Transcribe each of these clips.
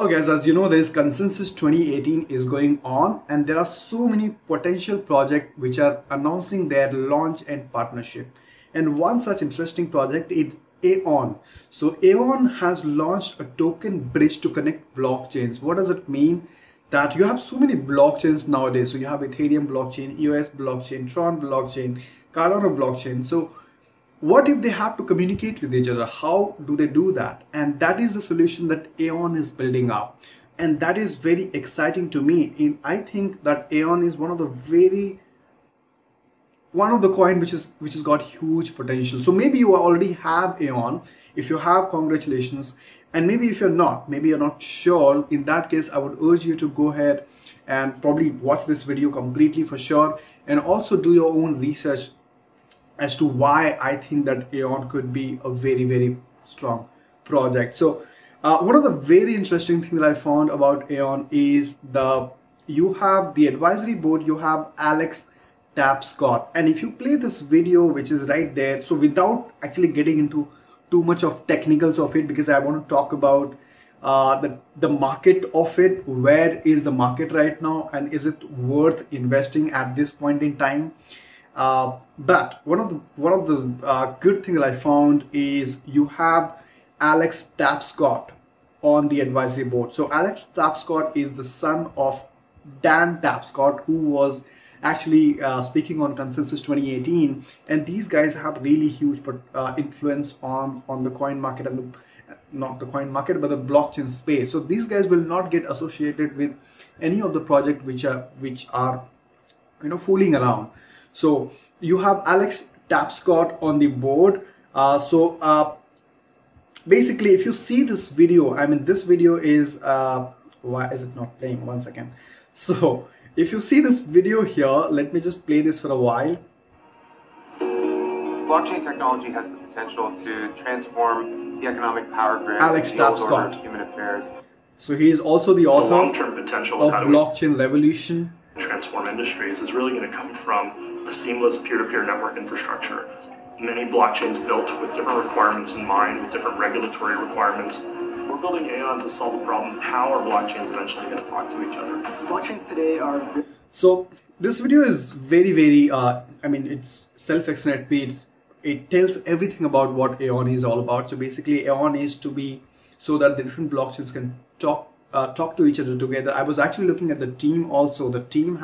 Okay guys, as you know, there is Consensus 2018 is going on, and there are so many potential projects which are announcing their launch and partnership. And one such interesting project is Aion. So Aion has launched a token bridge to connect blockchains. What does it mean? That you have so many blockchains nowadays. So you have Ethereum blockchain, EOS blockchain, Tron blockchain, Cardano blockchain. So what if they have to communicate with each other? How do they do that? And that is the solution that Aion is building up, and that is very exciting to me. I think that Aion is one of the coin which has got huge potential. So maybe you already have Aion. If you have, congratulations. And maybe if maybe you're not sure, in that case I would urge you to go ahead and probably watch this video completely for sure, and also do your own research as to why I think that Aion could be a very, very strong project. So one of the very interesting things that I found about Aion is you have the advisory board, you have Alex Tapscott, and if you play this video which is right there, so without actually getting into too much of technicals of it, because I want to talk about the market of it, where is the market right now, and is it worth investing at this point in time. But one of the good thing that I found is you have Alex Tapscott on the advisory board. So Alex Tapscott is the son of Dan Tapscott, who was actually speaking on Consensus 2018, and these guys have really huge influence on the coin market, and not the coin market but the blockchain space. So these guys will not get associated with any of the project which are fooling around. So you have Alex Tapscott on the board. Basically, if you see this video, I mean, this video is why is it not playing? One second. So if you see this video here, let me just play this for a while. Blockchain technology has the potential to transform the economic power grid, Alex Tapscott, human affairs. So he is also the author long-term potential of Blockchain Revolution. Transform industries is really going to come from a seamless peer-to-peer network infrastructure. Many blockchains built with different requirements in mind, with different regulatory requirements. We're building Aion to solve the problem. How are blockchains eventually going to talk to each other? Blockchains today are... So this video is very, very, I mean, it's self-explanatory. It tells everything about what Aion is all about. So basically, Aion is to be so that the different blockchains can talk to each other together. I was actually looking at the team also. The team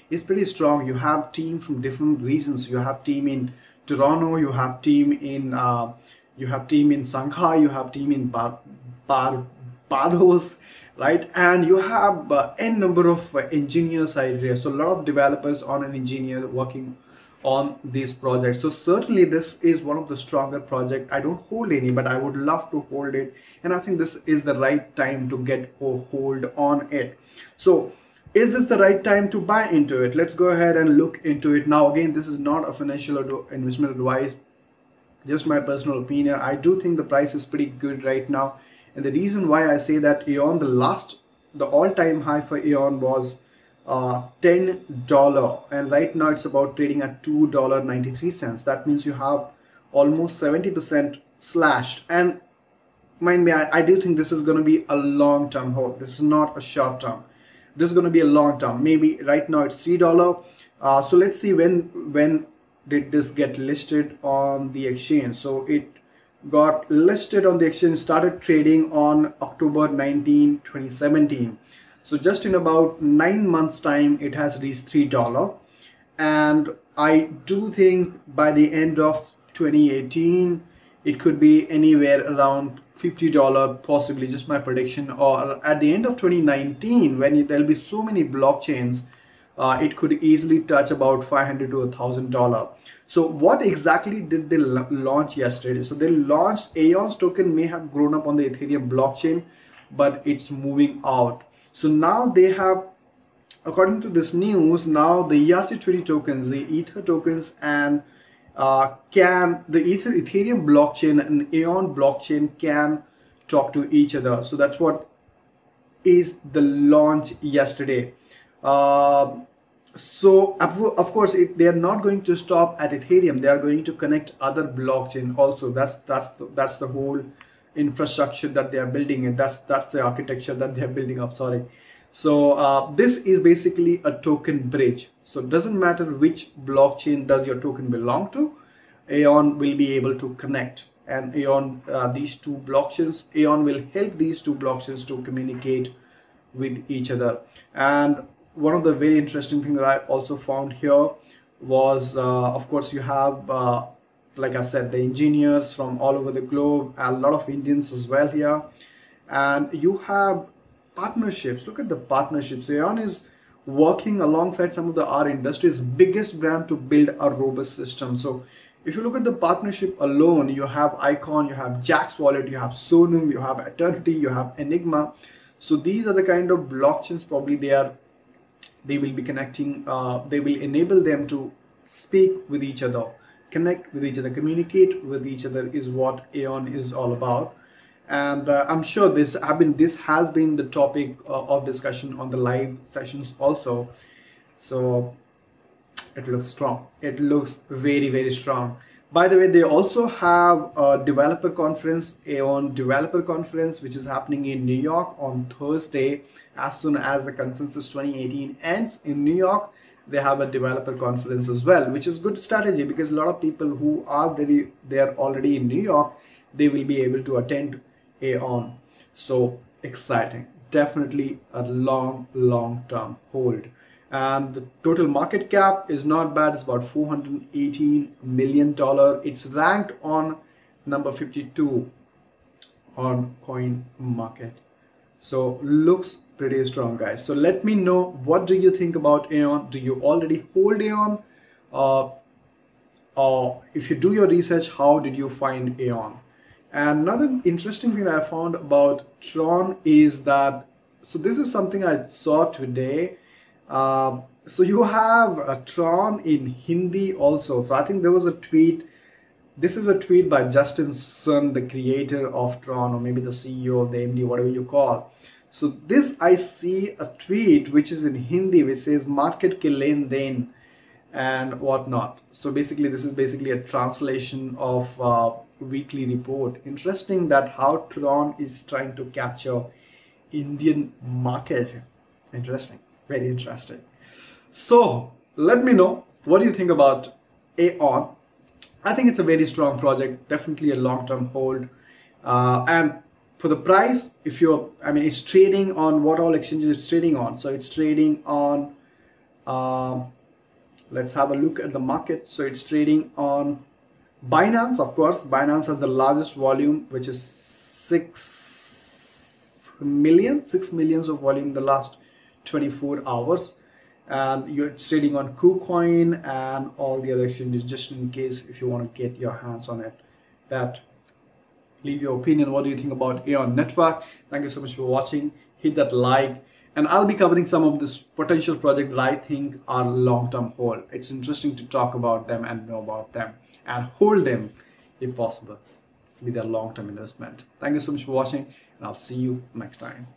is pretty strong. You have team from different regions. You have team in Toronto, you have team in Shanghai, you have team in Barbados, right? And you have n number of engineers out here. So a lot of developers on an engineer working on these projects. So certainly this is one of the stronger projects. I don't hold any, but I would love to hold it, and I think this is the right time to get a hold on it. So is this the right time to buy into it? Let's go ahead and look into it now. Again, this is not a financial investment advice, just my personal opinion. I do think the price is pretty good right now, and the reason why I say that Aion, the all-time high for Aion was $10, and right now it's about trading at $2.93. That means you have almost 70% slashed. And mind me, I do think this is going to be a long-term hold. This is not a short-term. This is going to be a long-term. Maybe right now it's $3. So let's see when did this get listed on the exchange. So it got listed on the exchange, started trading on October 19, 2017. So just in about 9 months time, it has reached $3. And I do think by the end of 2018, it could be anywhere around $50, possibly, just my prediction. Or at the end of 2019, when there'll be so many blockchains, it could easily touch about $500 to $1,000. So what exactly did they launch yesterday? So they launched Aion's token may have grown up on the Ethereum blockchain, but it's moving out. So now they have, according to this news, now the ERC20 tokens, the Ether tokens, and Ethereum blockchain and Aion blockchain can talk to each other. So that's what is the launch yesterday. So of course, they are not going to stop at Ethereum. They are going to connect other blockchain also. That's the whole infrastructure that they are building, and that's the architecture that they are building up. Sorry. So this is basically a token bridge. So it doesn't matter which blockchain does your token belong to, Aion will be able to connect. And Aion, these two blockchains, Aion will help these two blockchains to communicate with each other. And one of the very interesting things that I also found here was, of course, you have, like I said, the engineers from all over the globe, a lot of Indians as well here. And you have partnerships. Look at the partnerships. Aion is working alongside some of our industry's biggest brand to build a robust system. So if you look at the partnership alone, you have Icon, you have Jack's Wallet, you have Sonum, you have Eternity, you have Enigma. So these are the kind of blockchains probably they will be connecting, they will enable them to speak with each other, connect with each other, communicate with each other is what Aion is all about. And I'm sure this has been the topic of discussion on the live sessions also. So it looks strong. It looks very, very strong. By the way, they also have a developer conference, Aion developer conference, which is happening in New York on Thursday. As soon as the Consensus 2018 ends in New York, they have a developer conference as well, which is good strategy because a lot of people who are there already in New York, they will be able to attend Aion. So exciting. Definitely a long term hold. And the total market cap is not bad. It's about $418 million. It's ranked on number 52 on coin market. So looks pretty strong, guys. So let me know, what do you think about Aion? Do you already hold Aion? Or if you do your research, how did you find Aion? And another interesting thing I found about Tron is that, so this is something I saw today. So you have a Tron in Hindi also. So I think there was a tweet. This is a tweet by Justin Sun, the creator of Tron, or maybe the CEO, the MD, whatever you call. So this, I see a tweet which is in Hindi, which says "Market ke len den" and whatnot. So basically, this is basically a translation of weekly report. Interesting that how Tron is trying to capture Indian market. Interesting. Very interesting. So let me know, what do you think about Aion? I think it's a very strong project, definitely a long-term hold. And for the price, if you're, it's trading on what all exchanges it's trading on. So it's trading on, let's have a look at the market. So it's trading on Binance, of course. Binance has the largest volume, which is 6 million of volume in the last 24 hours. And you're trading on KuCoin and all the other exchanges, just in case if you want to get your hands on it. Leave your opinion. What do you think about Aion network? Thank you so much for watching. Hit that like, and I'll be covering some of this potential project that I think are long-term hold. It's interesting to talk about them and know about them and hold them if possible with a long-term investment. Thank you so much for watching, and I'll see you next time.